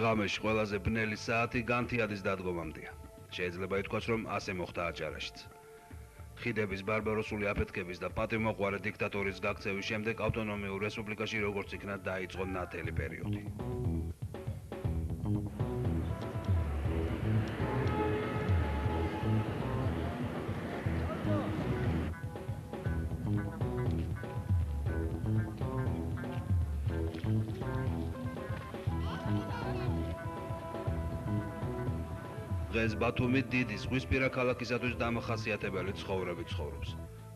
ღამეში ყველაზე ბნელი საათი განთიადის დადგომამდეა. შეიძლება ითქვას, რომ ასე მოხდა აჭარაშიც. ხიდების ბარბაროსული აფეთქების და პატივმოყვარე დიქტატორის გაქცევის შემდეგ ავტონომიურ რესპუბლიკაში როგორც იქნა დაიწყო ნათელი პერიოდი. დღეს ბათუმი დიდი ზღვისპირა ქალაქისათვის დამახასიათებელი ცხოვრებით ცხოვრობს.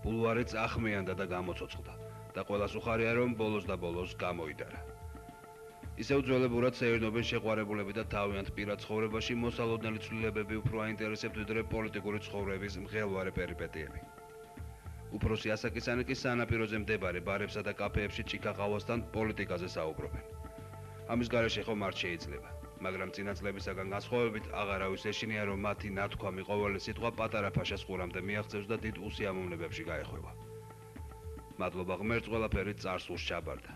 ბულვარიც ახმიანდა და გამოცოცხლდა და ყველას უხარია, რომ ბოლოს და ბოლოს გამოიდარა. ისევ ძველებურად შეერნობენ შეყვარებულები და თავიანთ პირად ცხოვრებაში მოსალოდნელი ცვლილებები უფრო აინტერესებთ ვიდრე პოლიტიკური ცხოვრების მღელვარე პერიპეტიები. უფროსი ასაკისანი კი სანაპიროზე მდებარე ბარებსა და კაფეებში ჭიქა-ყავასთან პოლიტიკაზე საუბრობენ. ამის გარეშე ხომ არ შეიძლება. მაგრამ წინა წლებისაგან განსხვავებით აღარავის ეშინია, რომ მათი ნათქვამი ყოველი სიტყვა პატარა ფაშას ყურამდე მიაღწევს და დიდ უსიამოვნებებში გაეხვევა. მადლობა ღმერთს, ყველაფერი წარსულს ჩაბარდა.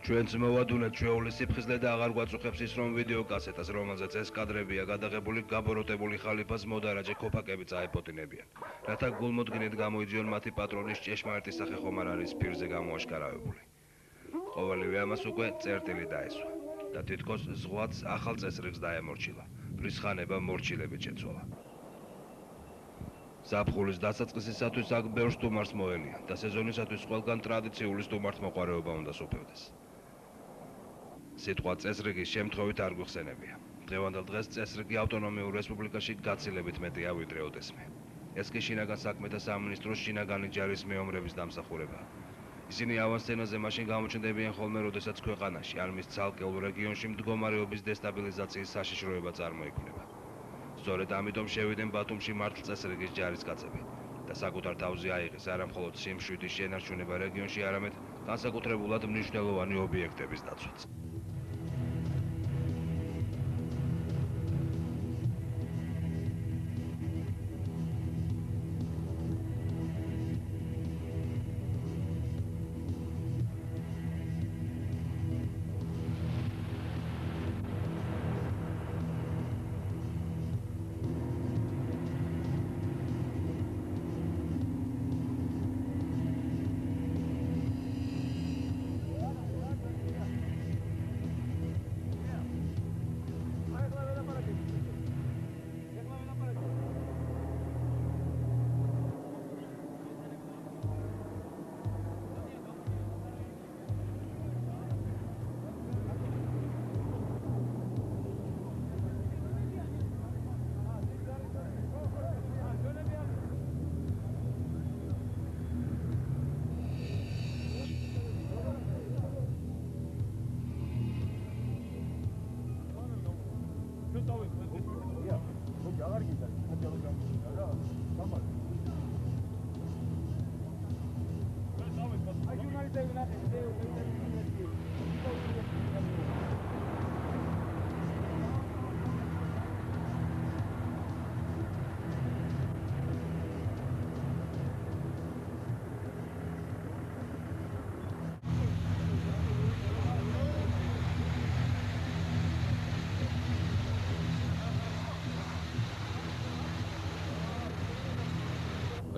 ჩვენც მოვადუნეთ ჩვეული სიფხიზლე და აღარ გვაწუხებს ის, რომ ვიდეო კასეტას, რომელზეც ეს კადრებია გადაღებული, გაბოროტებული ხალიფას მოდარაჯე ქოფაკები წაეპოტინებიან, რათა გულმოდგინედ გამოიძიონ მათი პატრონის ჭეშმარიტი სახე ხომ არ არის პირზე გამოაშკარავებული. ყოველივე ამას უკვე წერტილი დაესვა და თითქოს ზღვაც ახალ წესრიგს დაემორჩილა. პრისხანება მორჩილებით შეცვალა. ზაფხულის დასაწყისისათვის აქ ბევრ სტუმარს მოელიან და სეზონისათვის ყველგან ტრადიციული სტუმართმოყვარეობა უნდა სუფევდეს. სიტყვა წესრიგის შემთხვევით არ გვიხსენებია. დღევანდელ დღეს წესრიგი ავტონომიურ რესპუბლიკაში გაცილებით მეტია ვიდრე ოდესმე. ეს კი შინაგან საქმეთა სამინისტროს შინაგანი ჯარის მეომრების დამსახურებაა. ისინი ავანსცენაზე მაშინ გამოჩნდებიან ხოლმე, როდესაც ქვეყანაში ან მის ცალკეულ რეგიონში მდგომარეობის დესტაბილიზაციის საშიშროება წარმოიქმნება. სწორედ ამიტომ შევიდნენ ბათუმში მართლწესრიგის ჯარისკაცები და საკუთარ თავზე აიღეს არა მხოლოდ სიმშვიდის შენარჩუნება რეგიონში, არამედ განსაკუთრებულად მნიშვნელოვანი ობიექტების დაცვაც.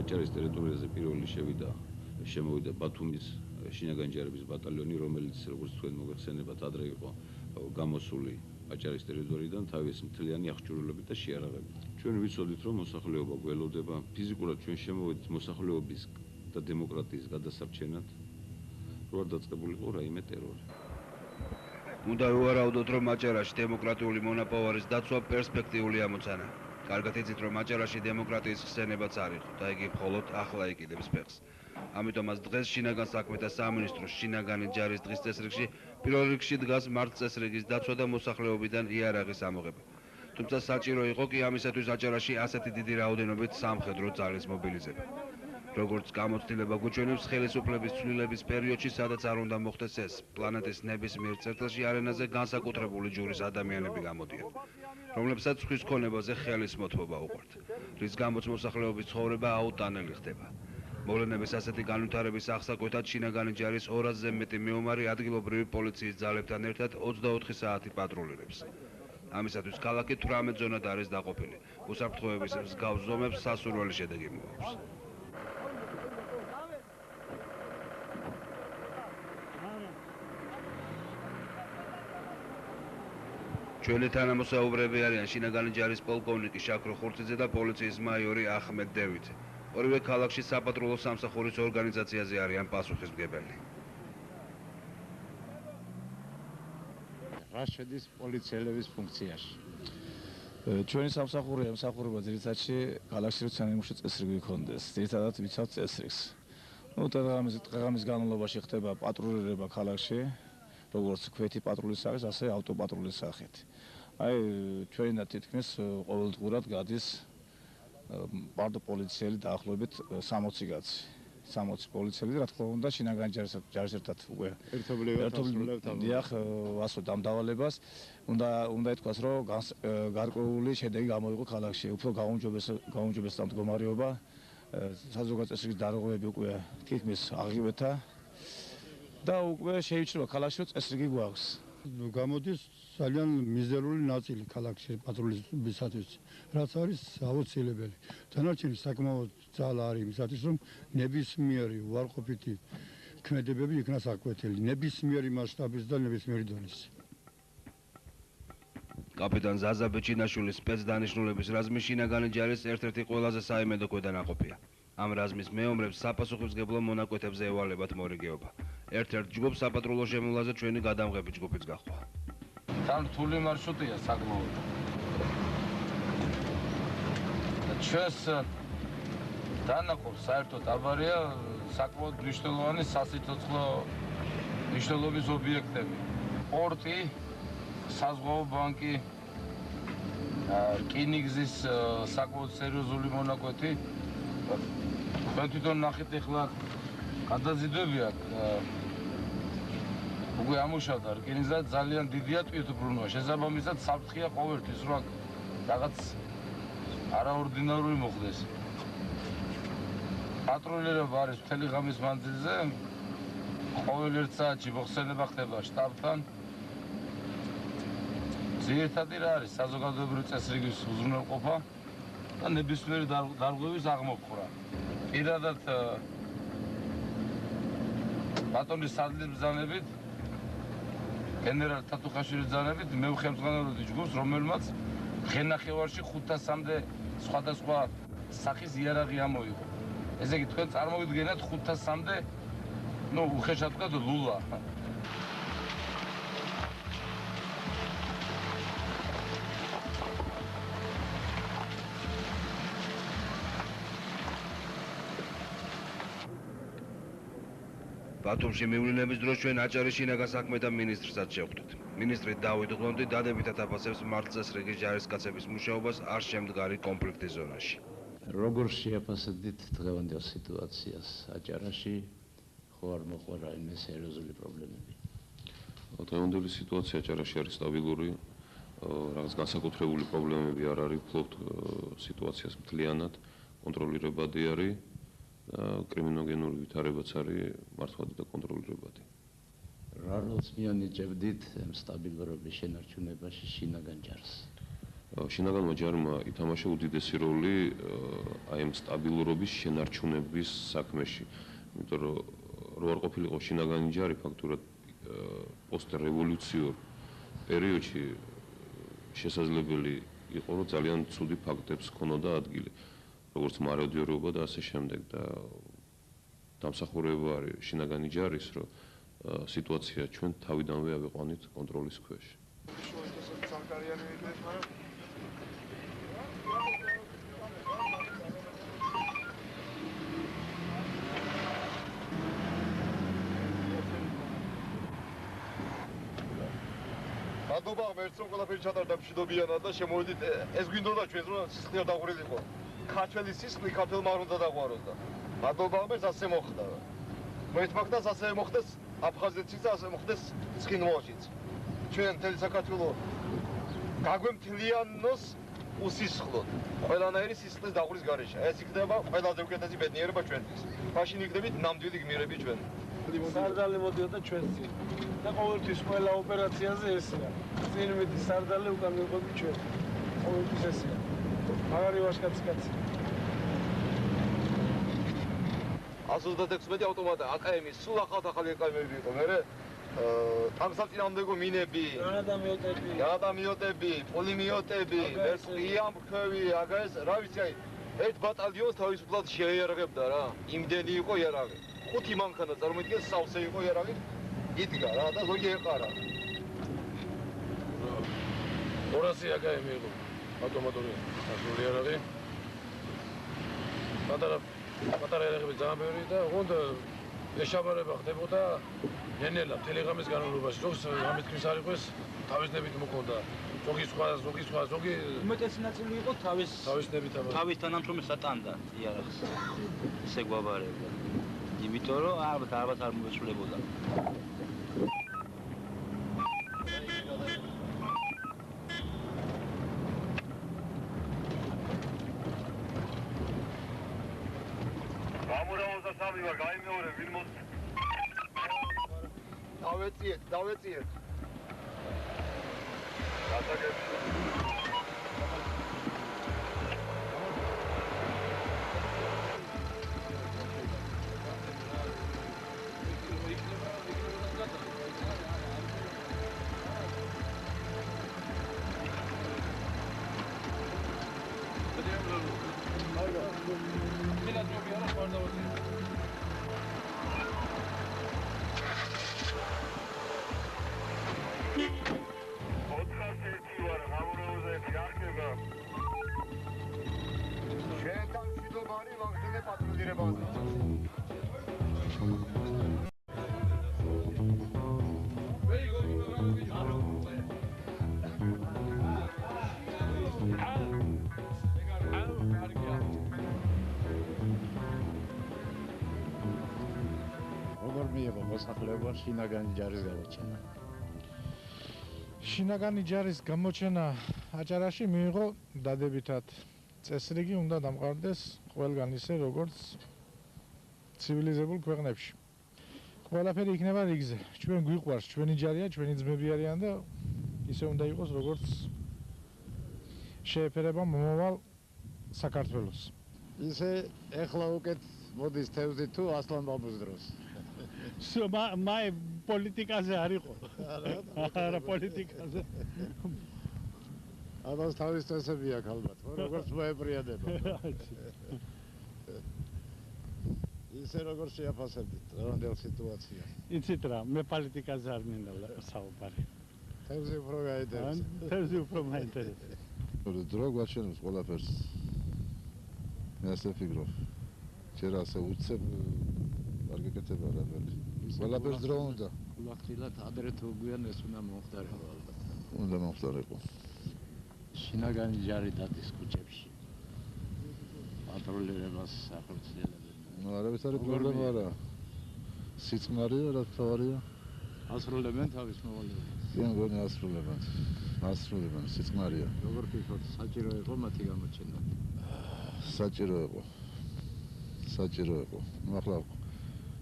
აჭარის ტერიტორიაზე პირველი შემოვიდა ბათუმის შინაგანი ჯარების ბატალიონი, რომელიც როგორც თქვენ მოგეხსენებათ, ადრე იყო გამოსული აჭარის ტერიტორიიდან თავის მთლიანი აღჭურვილობით და შეარაღებით. ჩვენ ვიცოდით, რომ მოსახლეობა გველოდება ფიზიკურად ჩვენ შემოვედით მოსახლეობის და დემოკრატიის გადასარჩენად რო არ დაწყებულიყო რაიმე ტერორი. უნდა ვივარაუდოთ, რომ აჭარაში დემოკრატიული მონაპოვარის დაცვა პერსპექტიული ამოცანა. კარგად იცით, რომ აჭარაში დემოკრატიის ხსენებაც არ იყო და იგი მხოლოდ ახლა იკიდებს ფეხს. ამიტომაც დღეს შინაგან საქმეთა სამინისტროს შინაგანი ჯარის დღის წესრიგში პირველ რიგში დგას მართლწესრიგის დაცვა და მოსახლეობიდან იარაღის ამოღება. თუმცა საჭირო იყო კი ამისათვის აჭარაში ასეთი დიდი რაოდენობით სამხედრო ძალის მობილიზება. როგორც გამოცდილება გვიჩვენებს, ხელისუფლების ცვლილების პერიოდში, სადაც არ უნდა მოხდეს ეს, პლანეტის ნებისმიერ წერტილში არენაზე განსაკუთრებული ჯურის ადამიანები გამოდიან, რომლებსაც ხვის ქონებაზე ხელის მოთმობა უყვართ, რის გამოც მოსახლეობის ცხოვრება აუტანელი ხდება. მოვლენების ასეთი განვითარების აღსაკვეთად შინაგანი ჯარის 200-ზე მეტი მეომარი ადგილობრივი პოლიციის ძალებთან ერთად 24 საათი პატრულირებს. ამისათვის ქალაქი 18 ზონად არის დაყოფილი. უსაფრთხოების მსგავს ზომებს სასურველი შედეგი მოაქვს. ჩვენი თანამოსაუბრები არიან შინაგანი ჯარის პოლკოვნიკი შაქრო ხურციძე და პოლიციის მაიორი ახმედ დევიძე. ორივე ქალაქში საპატრულო სამსახურის ორგანიზაციაზე არიან პასუხისმგებელი. რა შედის პოლიციელების ფუნქციაში? ჩვენი სამსახურია ემსახურება ძირითადში ქალაქში რო სანიმუში წესრიგი გქონდეს. ძირითადად ვიცავთ წესრიგს. დღე-ღამის განმავლობაში ხდება პატრულირება ქალაქში, როგორც ქვეითი პატრულის სახით, ასე ავტოპატრულის სახით. აი ჩვენი და თითქმის ყოველდღურად გადის პარტო პოლიციელი დაახლოებით 60 კაცი. 60 პოლიციელი, რა თქმა უნდა, შინაგანი ჯარის ერთად უკვე ერთობლივად დიახ, ასო დამდავალებას უნდა ითქვას, რომ გარკვეული შედეგი გამოიღო ქალაქში. უფრო გაუმჯობესდა მდგომარეობა, საზოგადო წესრიგის დარღვევები უკვე თითქმის აღიკვეთა და უკვე შეიჩრება ქალაქში, რომ წესრიგი გვაქვს. გამოდის ძალიან მიზერული ნაწილი ქალაქში პატრულისათვის, რაც არის აუცილებელი. დანარჩენი საკმაოდ ძალა არის იმისათვის, რომ ნებისმიერი უარყოფითი ქმედებები იქნას აკვეთილი, ნებისმიერი მასშტაბის და ნებისმიერი დონის. კაპიტან ზაზა ბეჩინაშვილის სპეცდანიშნულების რაზმი შინაგანი ჯარის ერთ-ერთი ყველაზე საიმედო ქვედანაყოფია. ამ რაზმის მეომრებს საპასუხისმგებლო მონაკვეთებზე ევალებათ მორიგეობა. ერთ-ერთ ჯგუფს საპატრულო შემოვლაზე ჩვენი გადამღები ჯგუფიც გაჰყვა. თან რთული მარშრუტია საკმაოდ. ჩვენს დანაყოფს საერთოდ აბარია საკმაოდ მნიშვნელოვანი სასიცოცხლო მნიშვნელობის ობიექტები. პორტი, საზღვაო ბანკი, რკინიგზის საკმაოდ სერიოზული მონაკვეთი. თქვენ თვითონ ნახეთ ახლა გადაზიდვები აქ უკვე ამუშავდა რკინიგზა ძალიან დიდია ტვირთბრუნვა. შესაბამისად საფრთხეა ყოველთვის, რომ რაღაც არაორდინარული მოხდეს. პატრულირება არის მთელი ღამის მანძილზე. ყოველ 1 საათში მოხსენება ხდება შტაბთან. ძირითადი რა არის საზოგადოებრივი წესრიგის უზრუნველყოფა და ნებისმიერი დარღვევის აღმოფხვრა. პირადად ბატონის სადლის ბრძანებით, გენერალ თათუხაშვილის ბრძანებით მე ვხელმძღვანელობდი ჯგუფს, რომელმაც დღენახევარში 500-მდე სხვადასხვა სახის იარაღი ამოიღო. ესე იგი თქვენ წარმოგიდგენთ 500-მდე, უხეშად ვთქვათ, ლულა. ბათუმში მივლინების დროს ჩვენ აჭარის შინაგან საქმეთა მინისტრსაც შევხვდით. მინისტრი დავით ღლონდი დადებითად აფასებს მართლწესრიგის ჯარისკაცების მუშაობას არ შემდგარი კონფლიქტის ზონაში. როგორ შეაფასებთ დღევანდელ სიტუაციას აჭარაში? ხო არ მოყვა რაიმე სერიოზული პრობლემები? დღევანდელი სიტუაცია აჭარაში არის სტაბილური, რაღაც განსაკუთრებული პრობლემები არ არის, ფლობთ სიტუაციას მთლიანად, კონტროლირებადი არის. კრიმინოგენური ვითარებაც არის მართლად და კონტროლირებადი. რა როლს მიანიჭებდით სტაბილურობის შენარჩუნებაში შინაგან ჯარს? შინაგანმა ჯარმა ითამაშა უდიდესი როლი აი ამ სტაბილურობის შენარჩუნების საქმეში. იმიტომ რომ არ ყოფილიყო შინაგანი ჯარი ფაქტურად პოსტრევოლუციურ პერიოდში შესაძლებელი იყო რომ ძალიან ცუდი ფაქტებს ქონოდა ადგილი. როგორც მაროდიორობა და ასე შემდეგ და დამსახურება არის შინაგანი ჯარის, რომ სიტუაცია ჩვენ თავიდანვე ავიყვანით კონტროლის ქვეშ. მადლობა ღმერთს რომ ყველაფერი ჩატარდა მშვიდობიანად და შემოვიდით ეს გვინდოდა ჩვენს რომ სისხლი არ დაღვრილიყო ქართველის სისხლი ქართველმა არ უნდა დაღვაროს და მადლობა ღმერთს ასე მოხდა მოეთმაკდას ასე მოხდეს აფხაზეთშიც და ასე მოხდეს ცხინვალშიც ჩვენ მთელი საქართველო გაგვემთლიანოს უსისხლოდ ყველანაირი სისხლის დაღვრის გარეშე ეს იქნება ყველაზე უკეთესი ბედნიერება ჩვენთვის მაშინ იქნებით ნამდვილი გმირები ჩვენ სარდალი მოდიოდა ჩვენს წინ და ყოველთვის ყველა ოპერაციაზე ესეა წინ მიდის სარდალი უკან მივყოდი ჩვენ ყოველთვის ესეა მაგარი ვაშკაცი კაცი 136 ავტომატი აკმ სულ ახალ-ახალი აკმები იყო მე ტანკსაწინააღმდეგო მინები გრანატამიოტები პულიმიოტები ვერცხლიან მხევი აგას რა ვიცი აი ერთ ბატალიონს თავისუფლად შეიარაღებდა რა იმდენი იყო იარაღი 5 მანქანა წარმოიდგინე სავსე იყო იარაღი იდგა რა და ზოგი ეყარა 200 აკმ იყო ავტომატური ასული იარაღი პატარა იარაღები ძალიან ბევრი და ოღონდ ეშაბარება ხდებოდა ნენელა მთელი ღამის განმავლობაში ზოგს ღამით ქვის არ იყოს თავისნებით მოქონდა ზოგი უმეტესი ნაწილი იყო თავისნებით თავის თანამშრომელს ატანდა იარაღს ესე გვაბარებდა იმიტომ რომ ალბათ არ მოეცვლებოდა გამორაოსასამი ვარ გაიმეორე ვინ მოს დავეციეთ გასაგები მოსახლეობა შინაგანი ჯარის გამოჩენა. შინაგანი ჯარის გამოჩენა აჭარაში მიიღო დადებითად. წესრიგი უნდა დამყარდეს ყველგან ისე როგორც ცივილიზებულ ქვეყნებში. ყველაფერი იქნება რიგზე. ჩვენ გვიყვარს, ჩვენი ჯარია, ჩვენი ძმები არიან და ისე უნდა იყოს როგორც შეეფერება მომავალ საქართველოს. ისე ეხლა უკეთ მოდის თევზი თუ ასლან ბაბუს დროს. მაი პოლიტიკაზე არ იყო. არა პოლიტიკაზე. ამას თავის წესები აქვს ალბათ, როგორც მოეპრიადება. ისე როგორც შეაფასებდით დღევანდელ სიტუაციას. იცით რა, მე პოლიტიკაზე არ მინდა საუბარი. თევზი უფრო გაინტერესებს. თევზი უფრო მაინტერესებს. დრო გვაჩვენებს ყველაფერს. მე ასე ვფიქრობ. ჯერ ასე უცებ არ გეკეთება რამე. ყველაფერს დრო უნდა. ულახილად ადრე თუ გვიან ეს უნდა მომხდარიყო ალბათ. უნდა მომხდარიყო. შინაგანი ჯარი დადის ქუჩებში. პატრულირებას ახორციელებენ. ნუ არავის არის პრობლემა არა. სიწყნარია რა თავარია? ასრულებენ თავის მოვალეობას. ძალიან გონი ასრულებენ, სიწყნარია. როგორ ფიქრობთ, საჭირო იყო მათი გამოჩენა? საჭირო იყო. ნუ ახლა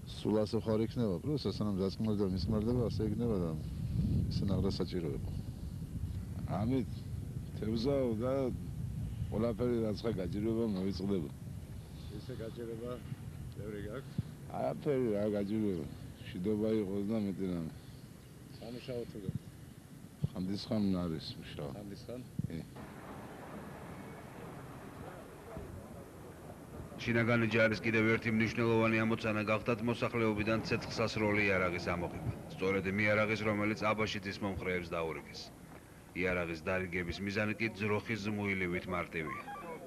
სულ ასე ხარ იქნება, პროს სანამ დაწყმარდა მისმარდება, ასე იქნება და ისე ნაღდა საჭირო იყო. ამით თევზაო და ყველაფერი რაც ხა გაჭირვება მოიწყდება. ესე გაჭირება ბევრი გაქვს? არაფერი რა გაჭირვება. შიდობა იყოს და მეტი რამე. სამუშაო თუ გაქვს? ხანდისხან არის მუშაობა. ხანდისხან? შინაგანი ჯარის კიდევ ერთი მნიშვნელოვანი ამოცანა გახდათ მოსახლეობიდან ცეცხლსასროლი იარაღის ამოღება. სწორედ იმ იარაღის, რომელიც აბაშიძის მომხრეებს დაურიგეს. იარაღის დარიგების მიზანი კი ძროხის ზმუილივით მარტივია.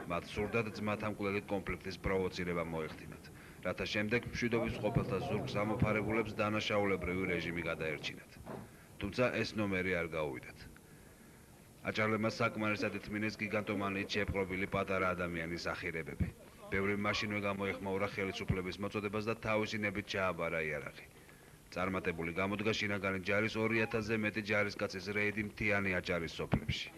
მათ სურდათ ძმათა მკვლელით კონფლიქტის პროვოცირება მოეხდინათ, რათა შემდეგ მშვიდობის ყოფილთა ზურგს ამოფარებულებს დანაშაულებრივი რეჟიმი გადაერჩინათ. თუმცა ეს ნომერი არ გაუვიდათ. აჭარლებმა საკმარისად ითმინეს გიგანტომანიით შეპყრობილი პატარა ადამიანის ახირებები. ბევრი მაშინვე გამოეხმაურა ხელისუფლების მოწოდებას და თავისი ნებით ჩააბარა იარაღი. წარმატებული გამოდგა შინაგანი ჯარის 2000-ზე მეტი ჯარისკაცის რეიდი მთიანი აჭარის სოფლებში.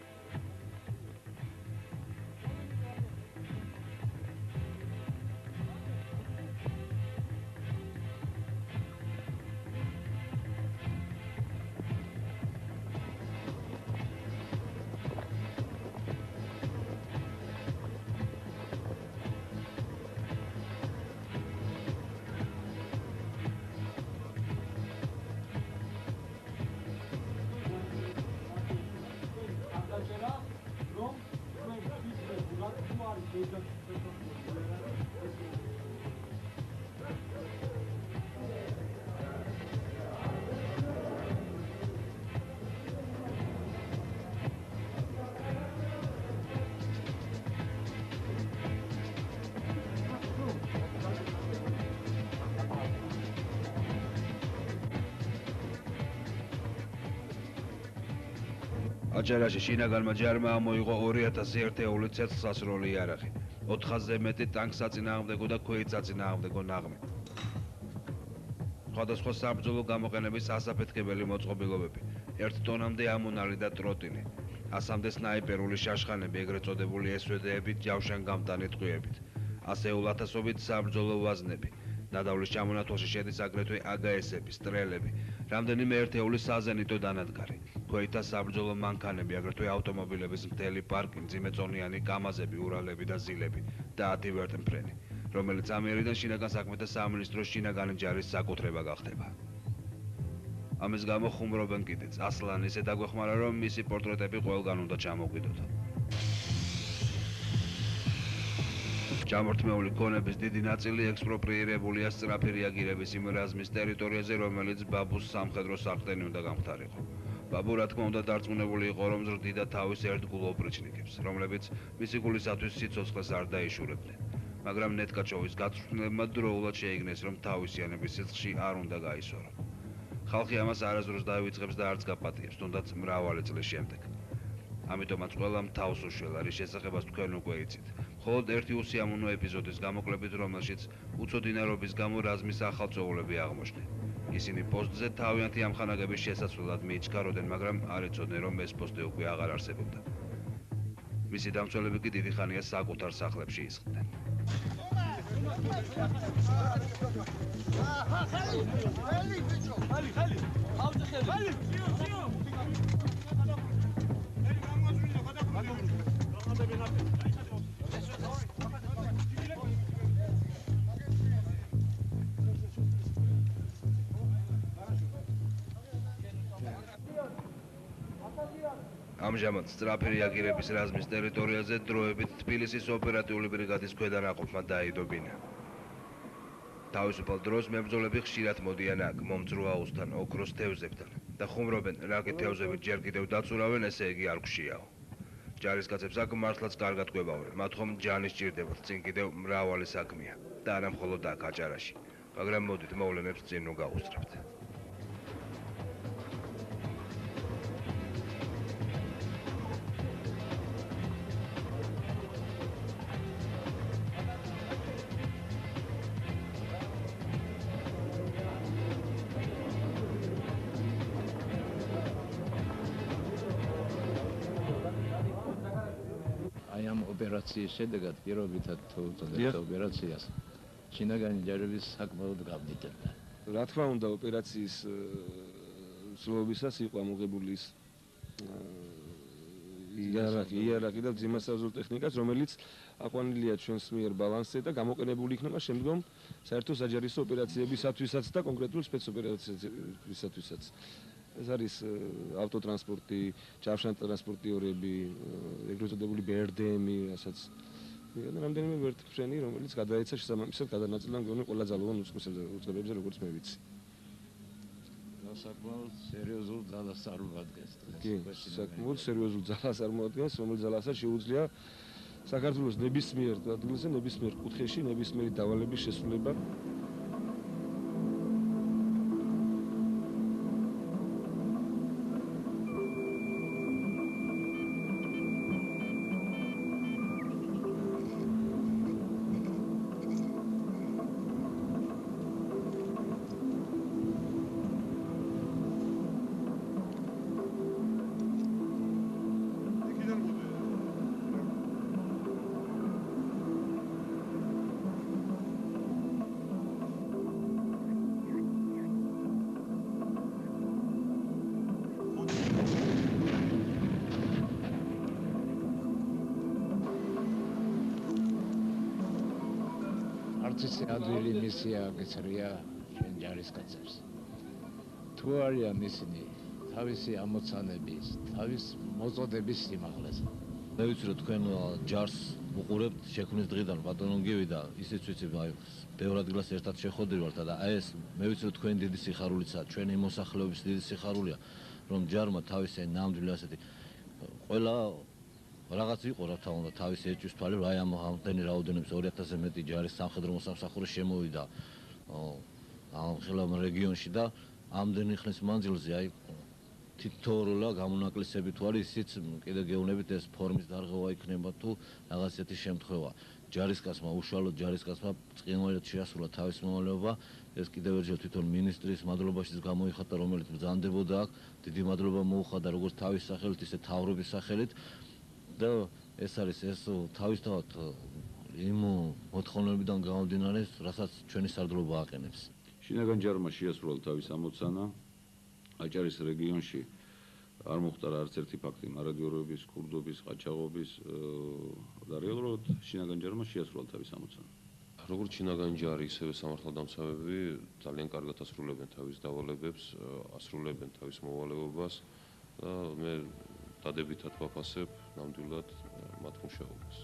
აჭარაში შინაგანმა ჯარმა ამოიღო 2000 ერთეული ცეცხლსასროლი იარაღი, 400-ზე მეტი ტანკსაწინააღმდეგო და ქვეითსაწინააღმდეგო ნაღმი. სხვადასხვა საბრძოლო გამოყენების ასაფეთქებელი მოწყობილობები, 1 ტონამდე ამონალი და ტროტილი, 100-მდე სნაიპერული შაშხანები, ეგრეთ წოდებული SVD-ებით, ჯავშან-გამტანი ტყვიებით, ასეულ ათასობით საბრძოლო ვაზნები. ნადავლის ჩამონათვალში შედის აგრეთვე AGS-ები, სტრელები, რამდენიმე ერთეული საზენიტო დანადგარი, ქვეითა საბრძოლო მანქანები, აგრეთვე ავტომობილების მთელი პარკი, მძიმეწონიანი კამაზები, ურალები და ზილები და 10 ვერტმფრენი, რომელიც ამიერიდან შინაგან საქმეთა სამინისტროს შინაგანი ჯარის საკუთრება გახდება. ამის გამო ხუმრობენ კიდეც, ასლანი ისე დაგვეხმარა, რომ მისი პორტრეტები ყველგან უნდა ჩამოგვიდოთ. ჩამორთმეული ქონების დიდი ნაწილი ექსპროპრიირებულია სწრაფი რეაგირების იმ რაზმის ტერიტორიაზე, რომელიც ბაბუს სამხედრო საყრდენი უნდა გამხდარიყო. ბაბუ რა თქმა უნდა დარწმუნებული იყო, რომ ზრდიდა თავის ერთგულ ოპრიჩნიკებს, რომლებიც მისი გულისათვის სიცოცხლეს არ დაიშურებდნენ. მაგრამ ნეტკაჩოვის გაწვრთნილებმა დროულად შეიგნეს, რომ თავისიანების სიცხში არ უნდა გაისორო. ხალხი ამას არასდროს დაივიწყებს და არც გაპატიებს, თუნდაც მრავალი წლის შემდეგ. ამიტომაც ყველამ თავს უშველა, რის შესახებაც თქვენ უკვე იცით. მხოლოდ ერთი უსიამოვნო ეპიზოდის გამოკლებით, რომელშიც უცოდინარობის გამო რაზმის ახალწოულები აღმოჩნდნენ. ისინი პოსტზე თავიანთი ამხანაგების შესაცვლელად მიიჩქაროდნენ, მაგრამ არ იცოდნენ, რომ ეს პოსტი უკვე აღარ არსებობდა. მისი დამცველები კი დიდი ხანია საკუთარ სახლებში ისხდნენ. ამჟამად სწრაფი რეაგირების რაზმის ტერიტორიაზე დროებით თბილისის ოპერატიული ბრიგადის ქვედანაყოფმა დაიდო ბინა. თავისუფალ დროს მებრძოლები ხშირად მოდიან აქ, მომძრო აუზთან, ოქროს თევზებთან და ხუმრობენ, რაკი თევზებით ჯერ კიდევ დაწურავენ, ესე იგი არ გშიაო. ჯარისკაცებს აქ მართლაც კარგად კვებავენ, მათ ხომ ჯანი სჭირდებათ, წინ კიდევ მრავალი საქმეა და არა მხოლოდ აქ აჭარაში. მაგრამ მოდით მოვლენებს წინ ნუ გავუსწრებთ. ოპერაციის შედეგად პირობითად თუ უწოდებთ ოპერაციას შინაგანი ჯარების საკმაოდ გაბნიდებდა. რა თქმა უნდა, ოპერაციის სრულობისას იყო ამოღებული ის იარაღი და ძიმასაზრდო ტექნიკაც, რომელიც აყვანილია ჩვენს მიერ ბალანსზე და გამოყენებული იქნება შემდგომ საერთო საჯარისო ოპერაციებისათვისაც და კონკრეტულ სპეცოპერაციებისათვისაც. ეს არის ავტოტრანსპორტი, ჯავშანტრანსპორტიორები, ეგრეთ წოდებული BRDM-ი, რასაც რამდენიმე ვერტფრენი, რომელიც გადაეცა შესაბამისად გადანაწილდა მგონი ყველა ძალოვან უწყებებზე, როგორც მე ვიცი. საკმაოდ სერიოზულ ძალას წარმოადგენს დღეს. კი, საკმაოდ სერიოზულ ძალას წარმოადგენს, რომელიც ძალასაც შეუძლია საქართველოს ნებისმიერ ადგილზე, ნებისმიერ კუთხეში, ნებისმიერი დავალების შესრულება. არციცი ადვილი მისია გეცრია ჩვენ ჯარისკაცებს. თუ არიან ისინი თავისი ამოცანების, თავის მოწოდების სიმაღლეზე. მე ვიცი რომ თქვენ ჯარს უყურებთ შექმნის დღიდან ბატონო გივი და ისიც ვიცი აი ბევრ ადგილას ერთად შეხვედრივართ და აი ეს მე ვიცი რომ თქვენ დიდი სიხარულიცაა, ჩვენი მოსახლეობის დიდი სიხარულია რომ ჯარმა თავისი ნამდვილი ასეთი ყველა რაღაც იყო რა თქმა უნდა თავისი ეჭვის თვალე რომ აი ამდენი რაოდენობის 2000-ზე მეტი ჯარის სამხედრო მოსამსახურე შემოვიდა ამ ხელამ რეგიონში და ამდენი ხნის მანძილზე აი თითოეულა გამონაკლისები თუ არის ისიც კიდე გეუბნებით ეს ფორმის დარღვევა იქნება თუ რაღაც ისეთი შემთხვევა ჯარისკაცმა უშუალოდ ჯარისკაცმა წინვალად შეასრულა თავის მოვალეობა ეს კიდევ ერთხელ თვითონ მინისტრის მადლობაშიც გამოიხატა რომელიც ბრძანდებოდა აქ დიდი მადლობა მოუხადა როგორც თავის სახელით ისე თავრობის სახელით და ეს არის ეს თავისთავად იმ მოთხოვნებიდან გამომდინარე რასაც ჩვენი სარდლობა აყენებს შინაგან ჯარმა შეასრულა თავის ამოცანა აჭარის რეგიონში არ მოხდარა არც ერთი ფაქტი მარადიორობის, კურდობის, ყაჩაღობის და რეალურად შინაგან ჯარმა შეასრულა თავის ამოცანა. როგორც შინაგანი ჯარი, ისევე სამართალდამცავები ძალიან კარგად ასრულებენ თავის დავალებებს, ასრულებენ თავის მოვალეობას და მე დადებითად ვაფასებ ნამდვილად მათ მუშაობას.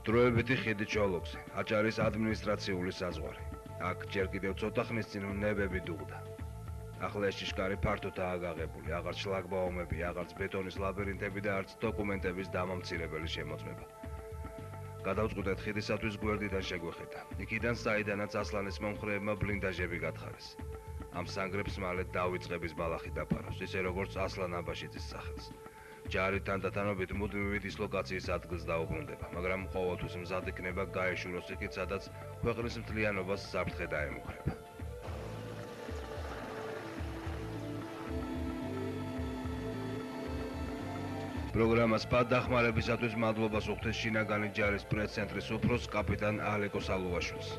დროებითი ხიდი ჭოლოქზე, აჭარის ადმინისტრაციული საზღვარი. აქ ჯერ კიდევ ცოტა ხნის წინ ნებები დუღდა. ახლა ეს ჭიშკარი ფართოდაა გაღებული, აღარც შლაგბაუმები, აღარც ბეტონის ლაბირინთები და არც დოკუმენტების დამამცირებელი შემოწმება. გადავწყვიტეთ ხიდისათვის გვერდიდან შეგვეხედა. იქიდან საიდანაც ასლანის მომხრეებმა ბლინდაჟები გათხარეს. ამ სანგრებს მალე დავიწყების ბალახი დაფარავს, ისე როგორც ასლან აბაშიძის სახელს. ჯარი თანდათანობით მუდმივი დისლოკაციის ადგილს დაუბრუნდება, მაგრამ ყოველთვის მზად იქნება გაეშუროს იქით, სადაც ქვეყნის მთლიანობას საფრთხე დაემუქრება. პროგრამას პადახმარებისათვის მადლობას უხდით შინაგანი ჯარის პრეს-ცენტრის უფროს კაპიტან ალეკო სალუაშვილს.